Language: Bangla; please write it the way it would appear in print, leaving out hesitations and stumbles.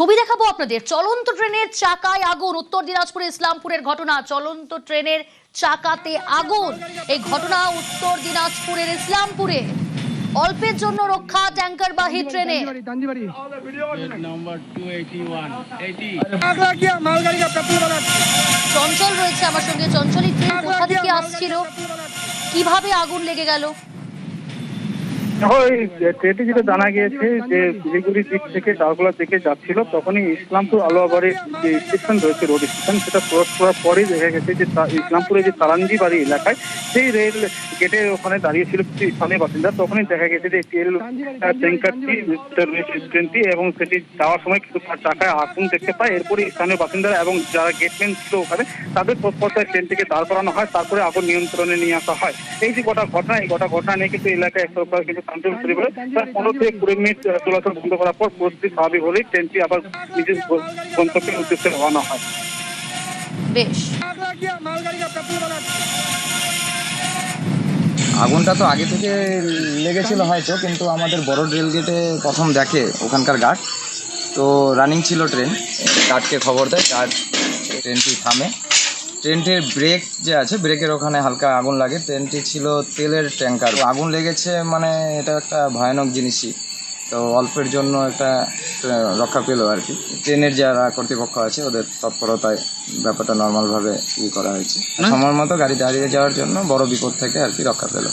ছবি দেখাবো আপনাদের। চলন্ত ট্রেনের চাকায় আগুন, উত্তর দিনাজপুরে ইসলামপুরের ঘটনা। চলন্ত ট্রেনের চাকাতে আগুন, এই ঘটনা উত্তর দিনাজপুরের ইসলামপুরে। অল্পের জন্য রক্ষা ট্যাঙ্কারবাহী ট্রেনে। চঞ্চল রয়েছে আমার সঙ্গে। চঞ্চল, এই ট্রেন কোথা থেকে আসছিল, কিভাবে আগুন লেগে গেল? ওই ট্রেনটি যেটা জানা গিয়েছে যে শিলিগুড়ির দিক থেকে ডালগোলার দিকে যাচ্ছিল, তখনই ইসলামপুর আলোয়াবাড়ির যে স্টেশন রয়েছে, রোড স্টেশন, সেটা ক্রস করার পরেই দেখা গেছে যে ইসলামপুরের যে তারাঞ্জি বাড়ি এলাকায় সেই রেল গেটের ওখানে দাঁড়িয়েছিল কিছু স্থানীয় বাসিন্দা। তখনই দেখা গেছে যে তেল ট্যাঙ্কারটি রয়েছে ট্রেনটি, এবং সেটি যাওয়ার সময় কিন্তু তার চাকায় আগুন দেখতে পায়। এরপরে স্থানীয় বাসিন্দারা এবং যারা গেটম্যান ছিল ওখানে, তাদের তৎপরতায় ট্রেনটিকে দাঁড় করানো হয়, তারপরে আগুন নিয়ন্ত্রণে নিয়ে আসা হয়। এই যে ঘটনা, এই ঘটনা নিয়ে কিন্তু এলাকায় এক প্রকার কিন্তু প্রায় 15 থেকে 20 মিনিট চলাচল বন্ধ করার পর পরিস্থিতি স্বাভাবিক হলেই ট্রেনটি আবার নিজের গন্তব্যের উদ্দেশ্যে রওনা হয়। বেশ, আগুনটা তো আগে থেকে লেগেছিল হয়তো, কিন্তু আমাদের বড় রেল গেটে প্রথম দেখে ওখানকার গার্ড, তো রানিং ছিল ট্রেন। গার্ডকে খবর দেয়, গার্ড ট্রেনটি থামে। ট্রেনটির ব্রেক যে আছে, ব্রেকের ওখানে হালকা আগুন লাগে। ট্রেনটি ছিল তেলের ট্যাঙ্কার, আগুন লেগেছে মানে এটা একটা ভয়ানক জিনিসই। তো অল্পের জন্য একটা রক্ষা পেল আর কি। ট্রেনের যারা কর্তৃপক্ষ আছে ওদের তৎপরতায় ব্যাপারটা নর্মালভাবে করা হয়েছে। সময় মতো গাড়ি দাঁড়িয়ে যাওয়ার জন্য বড় বিপদ থেকে আর কি রক্ষা পেল।